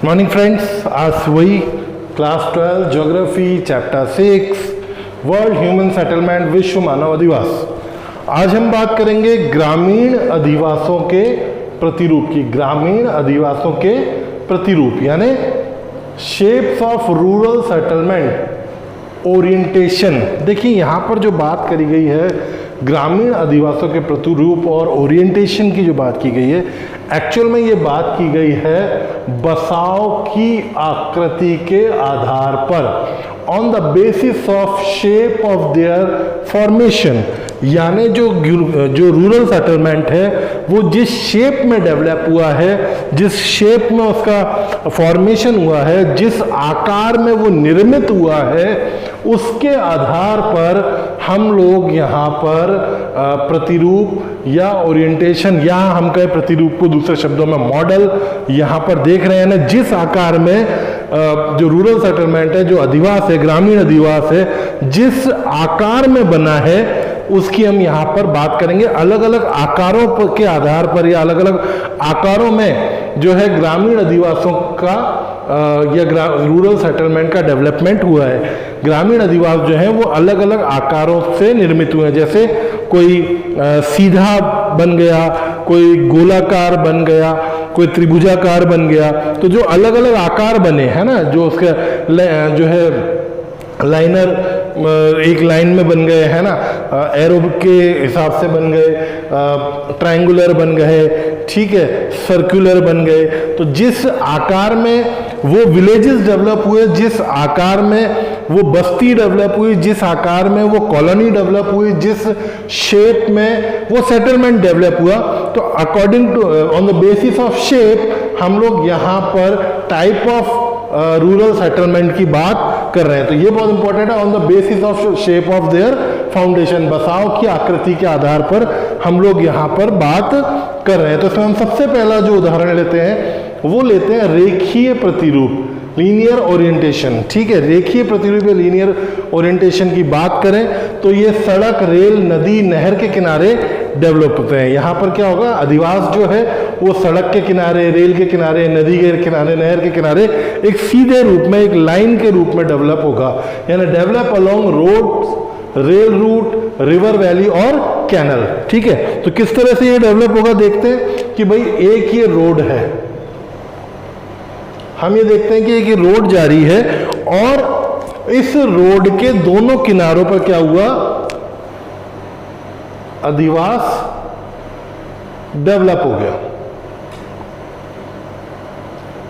Morning friends, आज वही class 12 geography chapter 6 world human settlement विश्व मानव अधिवास। आज हम बात करेंगे ग्रामीण अधिवासों के प्रतिरूप की। ग्रामीण अधिवासों के प्रतिरूप यानी shapes of rural settlement orientation. देखिए यहाँ पर जो बात करी गई है ग्रामीण अधिवासों के प्रतिरूप और ओरिएंटेशन की जो बात की गई है, एक्चुअल में ये बात की गई है बसाव की आकृति के आधार पर, on the basis of shape of there formation. यानी जो रूरल सेटलमेंट है वो जिस शेप में डेवलप हुआ है, जिस शेप में उसका फॉर्मेशन हुआ है, जिस आकार में वो निर्मित हुआ है, उसके आधार पर हम लोग यहाँ पर प्रतिरूप या ओरिएंटेशन, या हम कहें प्रतिरूप को दूसरे शब्दों में मॉडल, यहाँ पर देख रहे हैं ना। जिस आकार में जो रूरल सेटलमेंट है, जो अधिवास है, ग्रामीण अधिवास है, जिस आकार में बना है उसकी हम यहाँ पर बात करेंगे। अलग अलग आकारों के आधार पर या अलग अलग आकारों में जो है ग्रामीण अधिवासों का या रूरल सेटलमेंट का डेवलपमेंट हुआ है। ग्रामीण अधिवास जो है वो अलग अलग आकारों से निर्मित हुए हैं। जैसे कोई सीधा बन गया, कोई गोलाकार बन गया, कोई त्रिभुजाकार बन गया। तो जो अलग अलग आकार बने हैं ना, जो उसका जो है लाइनर एक लाइन में बन गए है ना, एरो के हिसाब से बन गए, ट्रायंगुलर बन गए, ठीक है, सर्कुलर बन गए। तो जिस आकार में वो विलेजेस डेवलप हुए, जिस आकार में वो बस्ती डेवलप हुई, जिस आकार में वो कॉलोनी डेवलप हुई, जिस शेप में वो सेटलमेंट डेवलप हुआ, तो according to on the basis of shape हम लोग यहाँ पर टाइप ऑफ रूरल सेटलमेंट की बात कर रहे हैं। तो ये बहुत इंपॉर्टेंट है, on the basis of shape of their foundation, बसाव की आकृति के आधार पर हम लोग यहाँ पर बात कर रहे हैं। तो इसमें हम सबसे पहला जो उदाहरण लेते हैं वो लेते हैं रेखीय प्रतिरूप, लीनियर ओरिएंटेशन। ठीक है, रेखीय प्रतिरूप या लीनियर ओरिएंटेशन की बात करें तो ये सड़क, रेल, नदी, नहर के किनारे डेवलप होते हैं। यहाँ पर क्या होगा, अधिवास जो है वो सड़क के किनारे, रेल के किनारे, नदी के किनारे, नहर के किनारे एक सीधे रूप में, एक लाइन के रूप में डेवलप होगा। यानी develop along road, rail route, river valley और कैनल। ठीक है, तो किस तरह से ये डेवलप होगा देखते हैं कि भाई एक ये रोड है, हम ये देखते हैं कि एक रोड जारी है और इस रोड के दोनों किनारों पर क्या हुआ, अधिवास डेवलप हो गया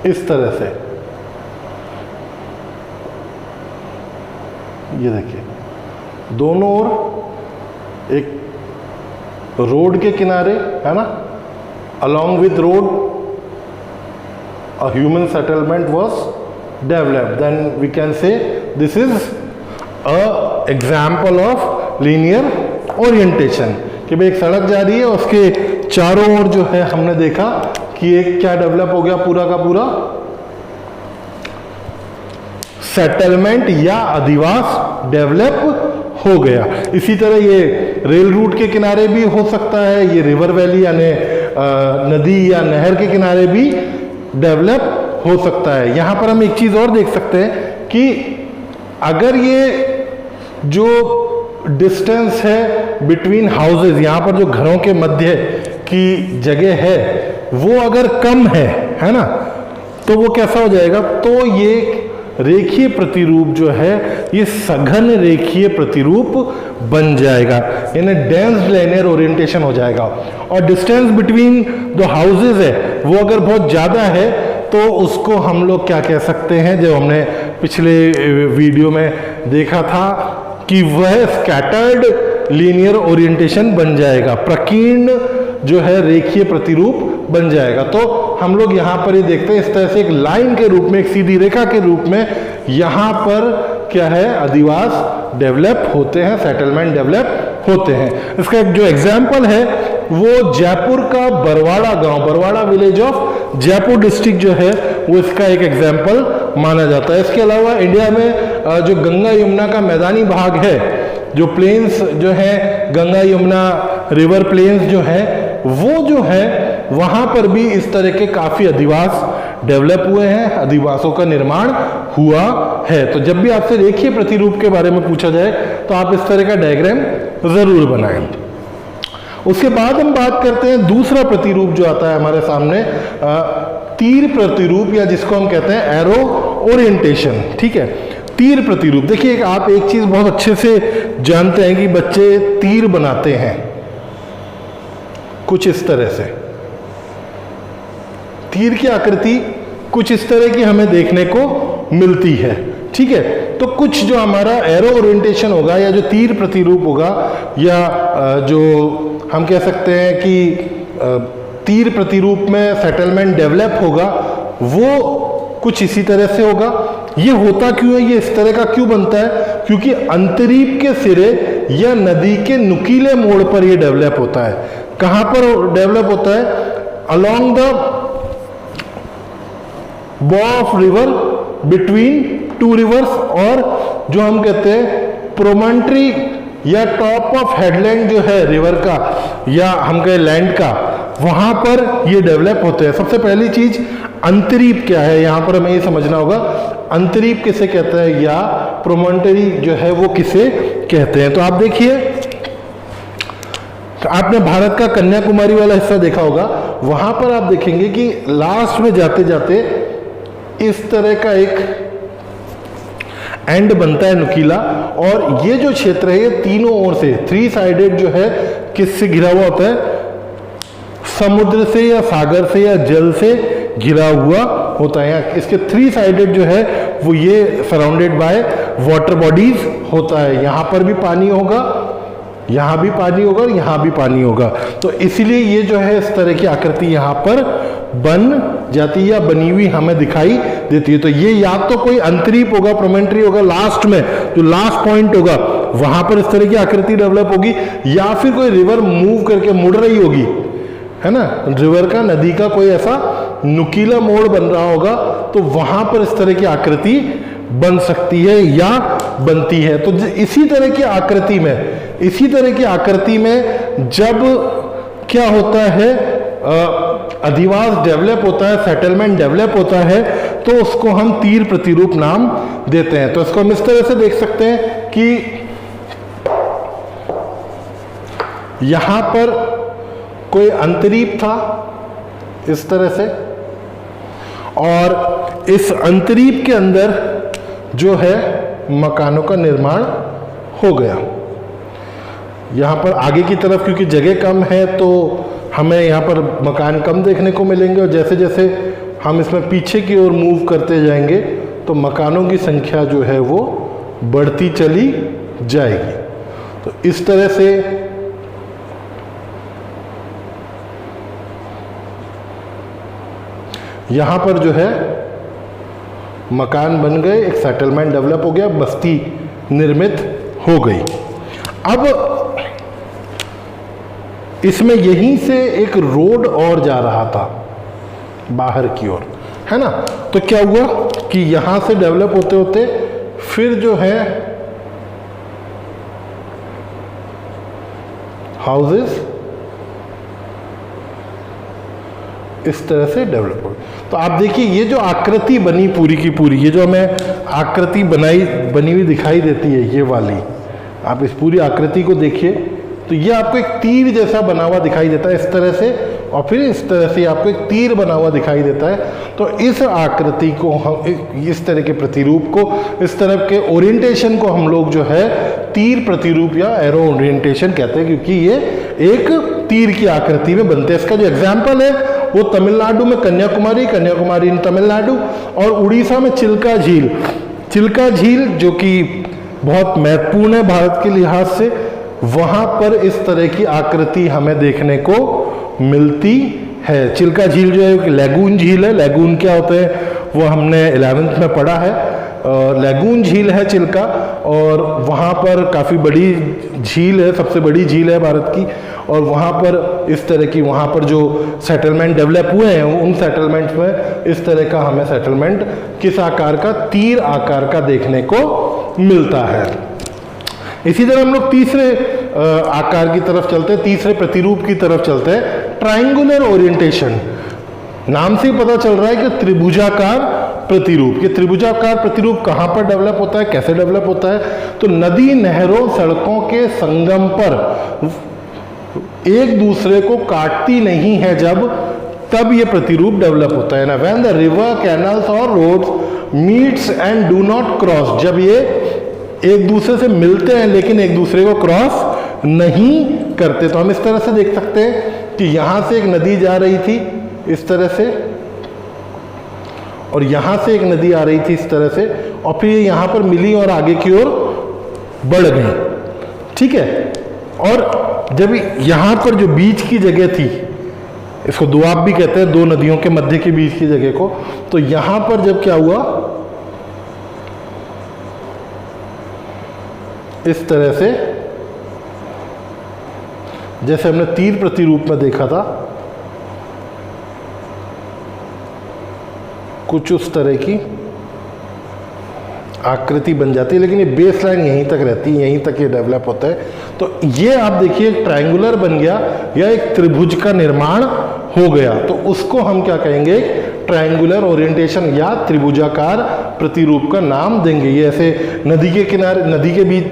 इस तरह से। ये देखिए दोनों ओर एक रोड के किनारे है ना, along with road a human settlement was developed. Then we can say this is a example of linear orientation कि भाई एक सड़क जा रही है, उसके चारों ओर जो है हमने देखा कि एक क्या डेवलप हो गया, पूरा का पूरा सेटलमेंट या अधिवास डेवलप हो गया। इसी तरह ये रेल रूट के किनारे भी हो सकता है, ये रिवर वैली यानी नदी या नहर के किनारे भी डेवलप हो सकता है। यहां पर हम एक चीज और देख सकते हैं कि अगर ये जो डिस्टेंस है बिटवीन हाउसेस, यहां पर जो घरों के मध्य की जगह है वो अगर कम है ना, तो वो कैसा हो जाएगा, तो ये रेखीय प्रतिरूप जो है ये सघन रेखीय प्रतिरूप बन जाएगा, यानी डेंस लाइनर ओरिएंटेशन हो जाएगा। और डिस्टेंस बिटवीन द हाउसेस है वो अगर बहुत ज़्यादा है तो उसको हम लोग क्या कह सकते हैं, जो हमने पिछले वीडियो में देखा था कि वह स्कैटर्ड लीनियर ओरिएंटेशन बन जाएगा, प्रकीर्ण जो है रेखीय प्रतिरूप बन जाएगा। तो हम लोग यहाँ पर ये देखते हैं इस तरह से एक लाइन के रूप में, एक सीधी रेखा के रूप में यहाँ पर क्या है, अधिवास डेवलप होते हैं, सेटलमेंट डेवलप होते हैं। इसका एक जो एग्जाम्पल है वो जयपुर का बरवाड़ा गांव, Barwada village of Jaipur district जो है वो इसका एक एग्जाम्पल माना जाता है। इसके अलावा इंडिया में जो गंगा यमुना का मैदानी भाग है, जो प्लेन्स जो है गंगा यमुना रिवर प्लेन्स जो है वो जो है वहां पर भी इस तरह के काफी अधिवास डेवलप हुए हैं, अधिवासों का निर्माण हुआ है। तो जब भी आपसे रेखीय प्रतिरूप के बारे में पूछा जाए तो आप इस तरह का डायग्राम जरूर बनाएं। उसके बाद हम बात करते हैं दूसरा प्रतिरूप जो आता है हमारे सामने, तीर प्रतिरूप, या जिसको हम कहते हैं एरो ओरिएंटेशन। ठीक है, तीर प्रतिरूप। देखिए, आप एक चीज बहुत अच्छे से जानते हैं कि बच्चे तीर बनाते हैं कुछ इस तरह से। तीर की आकृति कुछ इस तरह की हमें देखने को मिलती है। ठीक है, तो कुछ जो हमारा एरो ओरिएंटेशन होगा या जो तीर प्रतिरूप होगा, या जो हम कह सकते हैं कि तीर प्रतिरूप में सेटलमेंट डेवलप होगा, वो कुछ इसी तरह से होगा। ये होता क्यों है, ये इस तरह का क्यों बनता है? क्योंकि अंतरीप के सिरे या नदी के नुकीले मोड़ पर ये डेवलप होता है। कहां पर डेवलप होता है? अलोंग द बॉ of river between two reverse, और जो हम कहते हैं प्रोमोंट्री या टॉप ऑफ हेडलैंड जो है रिवर का या हम कहें लैंड का, वहां पर ये डेवलप होते हैं। सबसे पहली चीज अंतरीप क्या है, यहां पर हमें ये समझना होगा। अंतरीप किसे कहते हैं या प्रोमोंटरी जो है वो किसे कहते हैं? तो आप देखिए, आपने भारत का कन्याकुमारी वाला हिस्सा देखा होगा, वहां पर आप देखेंगे कि लास्ट में जाते जाते इस तरह का एक एंड बनता है नुकीला, और ये जो क्षेत्र है ये तीनों ओर से थ्री साइडेड जो है किससे घिरा हुआ होता है? समुद्र से या सागर से या जल से घिरा हुआ होता है। इसके थ्री साइडेड जो है वो ये सराउंडेड बाय वाटर बॉडीज होता है। यहाँ पर भी पानी होगा, यहाँ भी पानी होगा और यहाँ भी पानी होगा। तो इसीलिए ये जो है इस तरह की आकृति यहाँ पर बन जाती है या बनी हुई हमें दिखाई देती है। तो ये या तो कोई अंतरीप होगा, प्रोमोंटरी होगा, लास्ट में जो लास्ट पॉइंट होगा वहां पर इस तरह की आकृति डेवलप होगी, या फिर कोई रिवर मूव करके मुड़ रही होगी, है ना, रिवर का, नदी का कोई ऐसा नुकीला मोड़ बन रहा होगा, तो वहां पर इस तरह की आकृति बन सकती है या बनती है। तो इसी तरह की आकृति में जब क्या होता है, अधिवास डेवलप होता है, सेटलमेंट डेवलप होता है, तो उसको हम तीर प्रतिरूप नाम देते हैं। तो इसको हम इस तरह से देख सकते हैं कि यहां पर कोई अंतरीप था इस तरह से, और इस अंतरीप के अंदर जो है मकानों का निर्माण हो गया। यहाँ पर आगे की तरफ क्योंकि जगह कम है तो हमें यहाँ पर मकान कम देखने को मिलेंगे, और जैसे जैसे हम इसमें पीछे की ओर मूव करते जाएंगे तो मकानों की संख्या जो है वो बढ़ती चली जाएगी। तो इस तरह से यहाँ पर जो है मकान बन गए, एक सेटलमेंट डेवलप हो गया, बस्ती निर्मित हो गई। अब इसमें यहीं से एक रोड और जा रहा था बाहर की ओर, है ना। तो क्या हुआ कि यहां से डेवलप होते होते फिर जो है हाउसेस इस तरह से डेवलप हो। तो आप देखिए ये जो आकृति बनी पूरी की पूरी, ये जो हमें आकृति बनी हुई दिखाई देती है, ये वाली, आप इस पूरी आकृति को देखिए तो ये आपको एक तीर जैसा बना हुआ दिखाई देता है इस तरह से, और फिर इस तरह से आपको एक तीर बना हुआ दिखाई देता है। तो इस आकृति को हम, इस तरह के प्रतिरूप को, इस तरह के ओरिएंटेशन को हम लोग जो है तीर प्रतिरूप या एरो ओरिएंटेशन कहते हैं, क्योंकि ये एक तीर की आकृति में बनते हैं। इसका जो एग्जाम्पल है वो तमिलनाडु में कन्याकुमारी इन तमिलनाडु, और उड़ीसा में चिल्का झील जो कि बहुत महत्वपूर्ण है भारत के लिहाज से, वहां पर इस तरह की आकृति हमें देखने को मिलती है। चिल्का झील जो है एक लैगून झील है। लैगून क्या होता है वो हमने 11वीं में पढ़ा है। लैगून झील है चिल्का, और वहाँ पर काफ़ी बड़ी झील है, सबसे बड़ी झील है भारत की, और वहाँ पर इस तरह की, वहाँ पर जो सेटलमेंट डेवलप हुए हैं उन सेटलमेंट में इस तरह का हमें सेटलमेंट किस आकार का, तीर आकार का देखने को मिलता है। इसी तरह हम लोग तीसरे आकार की तरफ चलते हैं, तीसरे प्रतिरूप की तरफ चलते हैं, ट्राइंगुलर ओरिएंटेशन, नाम से ही पता चल रहा है कि त्रिभुजाकार प्रतिरूप। ये त्रिभुजाकार प्रतिरूप कहाँ पर डेवलप होता है, कैसे डेवलप होता है? तो नदी, नहरों, सड़कों के संगम पर एक दूसरे को काटती नहीं है जब, तब ये प्रतिरूप डेवलप होता है ना। व्हेन द रिवर, कैनल्स और roads meets and do not cross, जब ये एक दूसरे से मिलते हैं लेकिन एक दूसरे को क्रॉस नहीं करते। तो हम इस तरह से देख सकते हैं कि यहां से एक नदी जा रही थी इस तरह से, और यहां से एक नदी आ रही थी इस तरह से, और फिर ये यहां पर मिली और आगे की ओर बढ़ गई, ठीक है। और जब यहां पर जो बीच की जगह थी, इसको दोआब भी कहते हैं, दो नदियों के मध्य के बीच की जगह को, तो यहां पर जब क्या हुआ, इस तरह से जैसे हमने तीर प्रतिरूप में देखा था, कुछ उस तरह की आकृति बन जाती है, लेकिन ये बेस लाइन यहीं तक रहती है, यहीं तक ये डेवलप होता है। तो ये आप देखिए एक ट्रायंगुलर बन गया या एक त्रिभुज का निर्माण हो गया, तो उसको हम क्या कहेंगे, ट्रायंगुलर ओरिएंटेशन या त्रिभुजाकार प्रतिरूप का नाम देंगे। ये ऐसे नदी के किनारे, नदी के बीच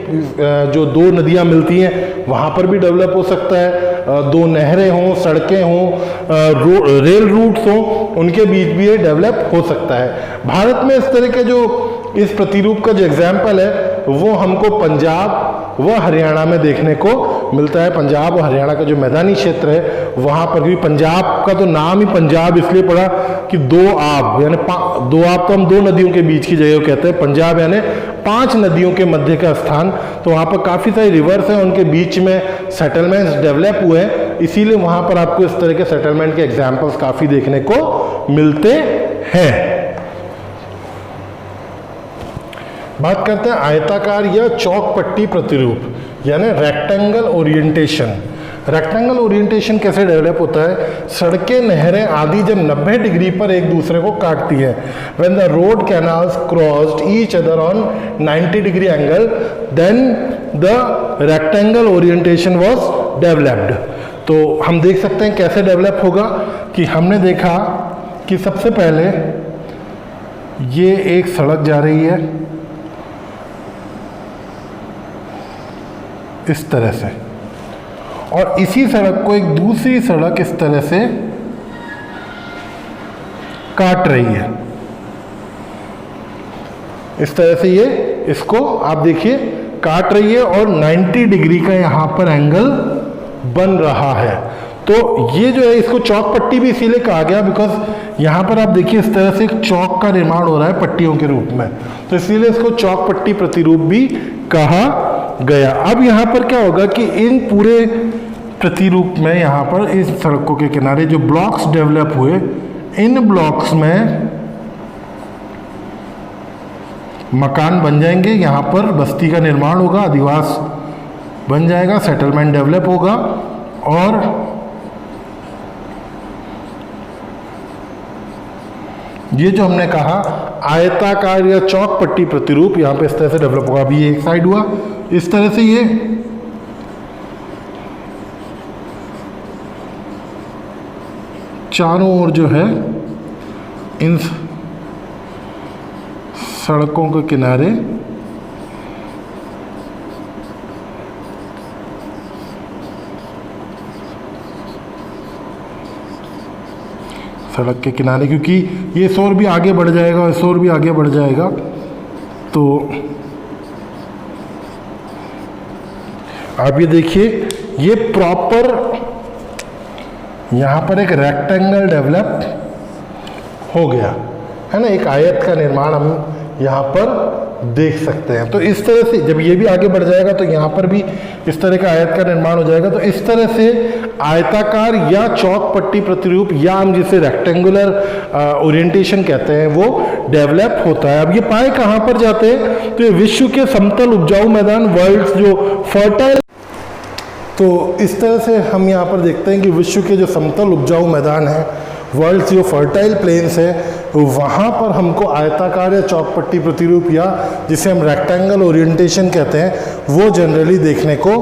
जो दो नदियां मिलती हैं वहां पर भी डेवलप हो सकता है, दो नहरें हों, सड़कें हों, रेल रूट्स हों, उनके बीच भी ये डेवलप हो सकता है। भारत में इस तरह के जो इस प्रतिरूप का जो एग्जाम्पल है वो हमको पंजाब व हरियाणा में देखने को मिलता है। पंजाब और हरियाणा का जो मैदानी क्षेत्र है वहाँ पर भी, पंजाब का तो नाम ही पंजाब इसलिए पड़ा कि दो आब, यानी दो आब तो हम दो नदियों के बीच की जगह कहते हैं, पंजाब यानी 5 नदियों के मध्य का स्थान। तो वहाँ पर काफ़ी सारी रिवर्स हैं, उनके बीच में सेटलमेंट्स डेवलप हुए हैं, इसीलिए वहाँ पर आपको इस तरह के सेटलमेंट के एग्जाम्पल्स काफ़ी देखने को मिलते हैं। बात करते हैं आयताकार या चौक पट्टी प्रतिरूप, यानी रेक्टेंगल ओरिएंटेशन। रेक्टेंगल ओरिएंटेशन कैसे डेवलप होता है? सड़कें, नहरें आदि जब 90 डिग्री पर एक दूसरे को काटती है, when the road canals crossed each other on 90 degree angle, then the rectangle orientation was developed. तो हम देख सकते हैं कैसे डेवलप होगा, कि हमने देखा कि सबसे पहले ये एक सड़क जा रही है इस तरह से, और इसी सड़क को एक दूसरी सड़क इस तरह से काट रही है, इस तरह से ये इसको आप देखिए काट रही है, और 90 डिग्री का यहाँ पर एंगल बन रहा है। तो ये जो है इसको चौक पट्टी भी इसीलिए कहा गया, बिकॉज यहाँ पर आप देखिए इस तरह से एक चौक का निर्माण हो रहा है पट्टियों के रूप में, तो इसीलिए इसको चौक पट्टी प्रतिरूप भी कहा गया। अब यहाँ पर क्या होगा कि इन पूरे प्रतिरूप में, यहाँ पर इस सड़कों के किनारे जो ब्लॉक्स डेवलप हुए, इन ब्लॉक्स में मकान बन जाएंगे, यहाँ पर बस्ती का निर्माण होगा, अधिवास बन जाएगा, सेटलमेंट डेवलप होगा, और ये जो हमने कहा आयताकार या चौक पट्टी प्रतिरूप यहाँ पे इस तरह से डेवलप होगा। अभी ये एक साइड हुआ, इस तरह से ये चारों ओर जो है इन सड़कों के किनारे सड़क के किनारे, क्योंकि ये इस ओर भी आगे बढ़ जाएगा, इस ओर भी आगे बढ़ जाएगा, तो आप ये देखिए ये प्रॉपर यहाँ पर एक रेक्टेंगल डेवलप हो गया है ना, एक आयत का निर्माण हम यहाँ पर देख सकते हैं। तो इस तरह से जब ये भी आगे बढ़ जाएगा तो यहाँ पर भी इस तरह का आयत का निर्माण हो जाएगा। तो इस तरह से आयताकार या चौक पट्टी प्रतिरूप, या हम जिसे रेक्टेंगुलर ओरिएंटेशन कहते हैं, वो डेवलप होता है। अब ये पाए कहाँ पर जाते हैं? तो ये विश्व के समतल उपजाऊ मैदान, वर्ल्ड जो फर्टाइल, तो इस तरह से हम यहाँ पर देखते हैं कि विश्व के जो समतल उपजाऊ मैदान हैं, वर्ल्ड जो फर्टाइल प्लेन्स है, वहाँ पर हमको आयताकार या चौकपट्टी प्रतिरूप, या जिसे हम रेक्टेंगल ओरिएंटेशन कहते हैं, वो जनरली देखने को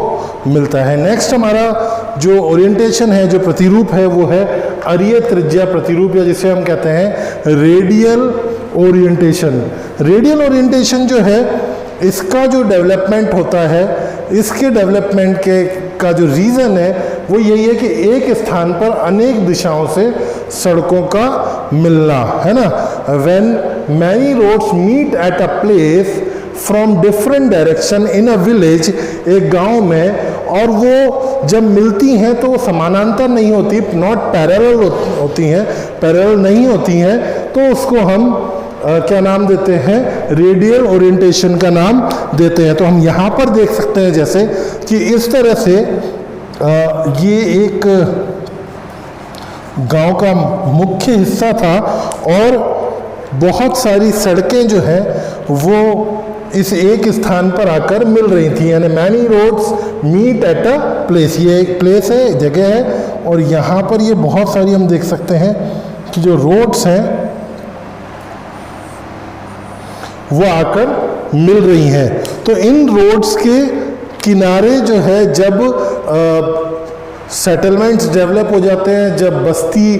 मिलता है। नेक्स्ट हमारा जो ओरिएंटेशन है, जो प्रतिरूप है, वो है अरीय त्रिज्या प्रतिरूप, या जिसे हम कहते हैं रेडियल ओरिएंटेशन। रेडियल ओरिएंटेशन जो है, इसका जो डेवलपमेंट होता है, इसके डेवलपमेंट का जो रीज़न है वो यही है कि एक स्थान पर अनेक दिशाओं से सड़कों का मिलना, है ना। When many roads meet at a place from different direction in a village, एक गांव में, और वो जब मिलती हैं तो वो समानांतर नहीं होती, नॉट पैरेलल होती हैं, पैरेलल नहीं होती हैं, तो उसको हम क्या नाम देते हैं, रेडियल ओरिएंटेशन का नाम देते हैं। तो हम यहाँ पर देख सकते हैं जैसे कि इस तरह से ये एक गांव का मुख्य हिस्सा था और बहुत सारी सड़कें जो हैं वो इस एक स्थान पर आकर मिल रही थी, यानी many roads meet at a place. ये एक प्लेस है, जगह है, और यहाँ पर ये बहुत सारी हम देख सकते हैं कि जो रोड्स हैं वो आकर मिल रही हैं। तो इन रोड्स के किनारे जो है, जब सेटलमेंट्स डेवलप हो जाते हैं, जब बस्ती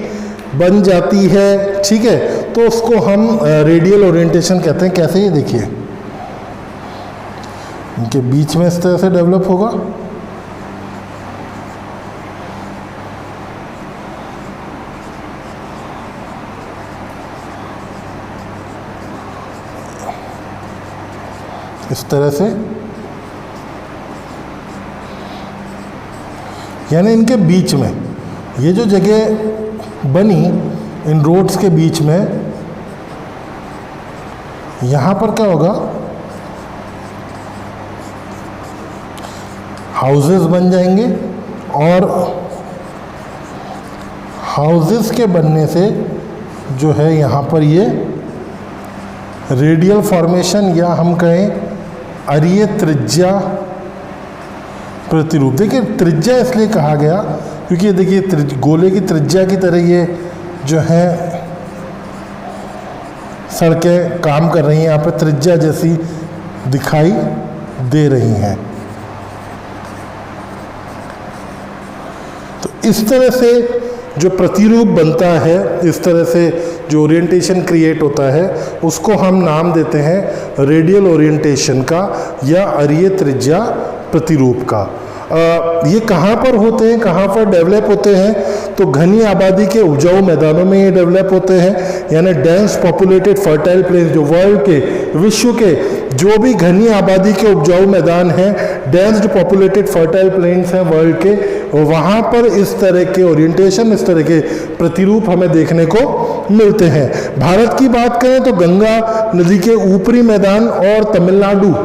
बन जाती है, ठीक है, तो उसको हम रेडियल ओरिएंटेशन कहते हैं। कैसे, ये देखिए, इनके बीच में इस तरह से डेवलप होगा, इस तरह से, यानी इनके बीच में ये जो जगह बनी इन रोड्स के बीच में, यहाँ पर क्या होगा, हाउसेस बन जाएंगे, और हाउसेस के बनने से जो है यहाँ पर ये रेडियल फॉर्मेशन, या हम कहें अरीय त्रिज्या प्रतिरूप। देखिए त्रिज्या इसलिए कहा गया क्योंकि ये देखिए गोले की त्रिज्या की तरह ये जो है सड़कें काम कर रही हैं, यहाँ पे त्रिज्या जैसी दिखाई दे रही हैं। तो इस तरह से जो प्रतिरूप बनता है, इस तरह से जो ओरिएंटेशन क्रिएट होता है, उसको हम नाम देते हैं रेडियल ओरिएंटेशन का या अरीय त्रिज्या प्रतिरूप का। ये कहाँ पर होते हैं, कहाँ पर डेवलप होते हैं, तो घनी आबादी के उपजाऊ मैदानों में ये डेवलप होते हैं, यानी डेंस पॉपुलेटेड फर्टाइल प्लेस, जो वर्ल्ड के, विश्व के जो भी घनी आबादी के उपजाऊ मैदान हैं, डेंस्ड पॉपुलेटेड फर्टाइल प्लेन्स हैं वर्ल्ड के, वहाँ पर इस तरह के ओरिएंटेशन, इस तरह के प्रतिरूप हमें देखने को मिलते हैं। भारत की बात करें तो गंगा नदी के ऊपरी मैदान और तमिलनाडु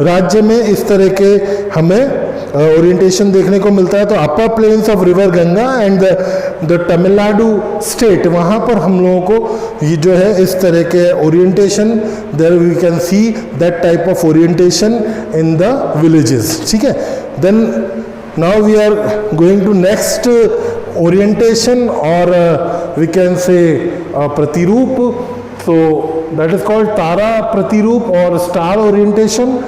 राज्य में इस तरह के हमें ओरिएंटेशन देखने को मिलता है। तो upper plains of river Ganga and the Tamil Nadu state, वहाँ पर हम लोगों को ये जो है इस तरह के orientation, there we can see that type of orientation in the villages, ठीक है। Then now we are going to next orientation, और वी कैन से प्रतिरूप। तो दैट इज कॉल्ड तारा प्रतिरूप और स्टार ओरिएंटेशन,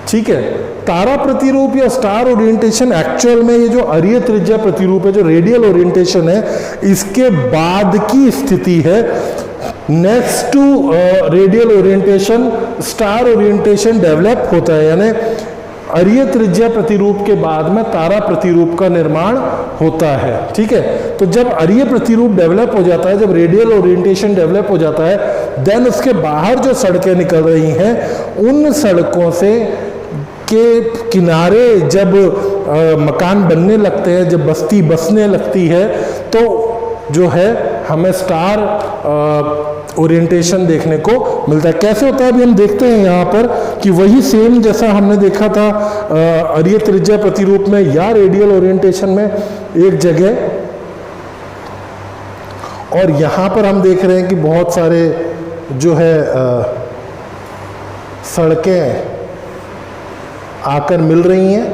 ठीक है। तारा प्रतिरूप या स्टार ओरिएंटेशन एक्चुअल में ये जो अरीय त्रिज्या प्रतिरूप है, जो रेडियल ओरिएंटेशन है, इसके बाद की स्थिति है। Next to radial orientation star orientation develop होता है, यानी अरीय त्रिज्या प्रतिरूप के बाद में तारा प्रतिरूप का निर्माण होता है, ठीक है। तो जब अरीय प्रतिरूप डेवलप हो जाता है, जब रेडियल ओरिएंटेशन डेवलप हो जाता है, देन उसके बाहर जो सड़कें निकल रही हैं, उन सड़कों से के किनारे जब मकान बनने लगते हैं, जब बस्ती बसने लगती है, तो जो है हमें स्टार ओरिएंटेशन देखने को मिलता है। कैसे होता है अभी हम देखते हैं यहाँ पर कि वही सेम जैसा हमने देखा था अरीय त्रिज्या प्रतिरूप में या रेडियल ओरिएंटेशन में एक जगह, और यहाँ पर हम देख रहे हैं कि बहुत सारे जो है सड़कें आकर मिल रही हैं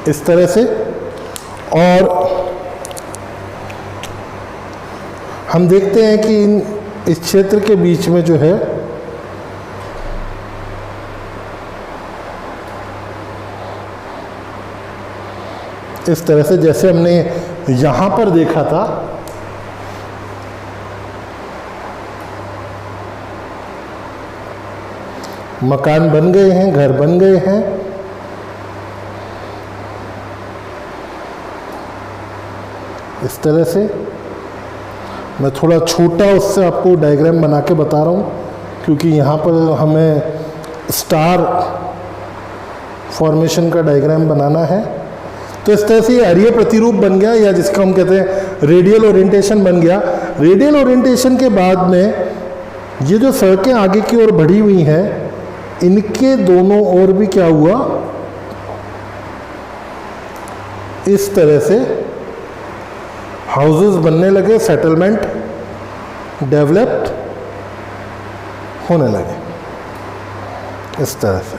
इस तरह से, और हम देखते हैं कि इस क्षेत्र के बीच में जो है इस तरह से, जैसे हमने यहाँ पर देखा था। मकान बन गए हैं, घर बन गए हैं। इस तरह से मैं थोड़ा छोटा उससे आपको डायग्राम बना के बता रहा हूँ, क्योंकि यहाँ पर हमें स्टार फॉर्मेशन का डायग्राम बनाना है। तो इस तरह से ये अरीय प्रतिरूप बन गया, या जिसको हम कहते हैं रेडियल ओरिएंटेशन बन गया। रेडियल ओरिएंटेशन के बाद में ये जो सड़कें आगे की ओर बढ़ी हुई हैं, इनके दोनों ओर भी क्या हुआ, इस तरह से हाउसेस बनने लगे, सेटलमेंट डेवलप्ड होने लगे इस तरह से।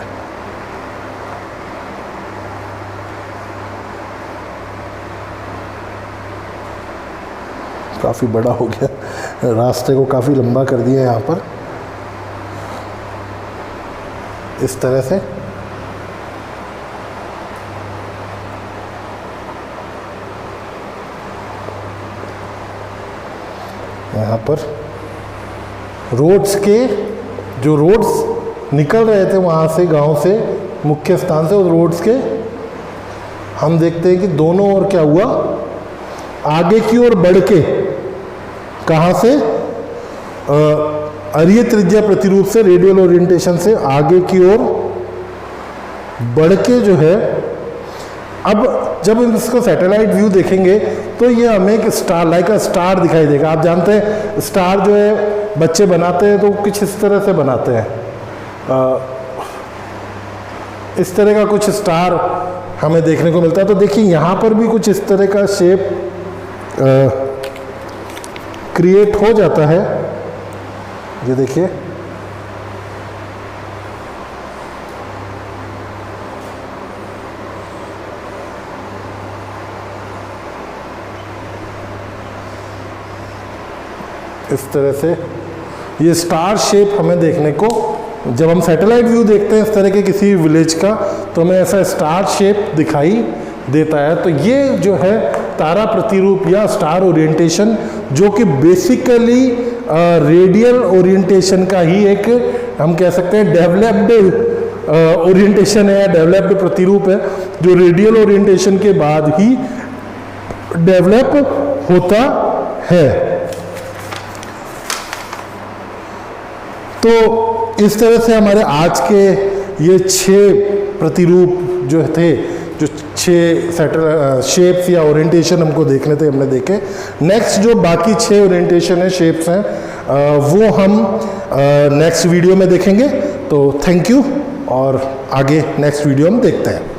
काफ़ी बड़ा हो गया, रास्ते को काफ़ी लंबा कर दिया यहाँ पर, इस तरह से। यहाँ पर रोड्स के जो रोड्स निकल रहे थे वहाँ से, गांव से, मुख्य स्थान से, उस रोड्स के हम देखते हैं कि दोनों ओर क्या हुआ, आगे की ओर बढ़ के, कहाँ से, अरीय त्रिज्या प्रतिरूप से, रेडियल ओरिएंटेशन से आगे की ओर बढ़ के जो है, अब जब इसको सैटेलाइट व्यू देखेंगे तो ये हमें एक स्टार, लाइक अ स्टार दिखाई देगा। आप जानते हैं स्टार जो है बच्चे बनाते हैं तो कुछ इस तरह से बनाते हैं, इस तरह का कुछ स्टार हमें देखने को मिलता है। तो देखिए यहाँ पर भी कुछ इस तरह का शेप क्रिएट हो जाता है। ये देखिए, इस तरह से ये स्टार शेप हमें देखने को, जब हम सैटेलाइट व्यू देखते हैं इस तरह के किसी विलेज का, तो हमें ऐसा स्टार शेप दिखाई देता है। तो ये जो है तारा प्रतिरूप या स्टार ओरिएंटेशन, जो कि बेसिकली रेडियल ओरिएंटेशन का ही एक, हम कह सकते हैं डेवलप्ड ओरिएंटेशन है, डेवलप्ड प्रतिरूप है, जो रेडियल ओरिएंटेशन के बाद ही डेवलप होता है। तो इस तरह से हमारे आज के ये 6 प्रतिरूप जो थे, जो 6 शेप्स या ओरिएंटेशन हमको देखने थे, हमने देखे। नेक्स्ट जो बाकी 6 ओरिएंटेशन है, शेप्स हैं, वो हम नेक्स्ट वीडियो में देखेंगे। तो थैंक यू, और आगे नेक्स्ट वीडियो में देखते हैं।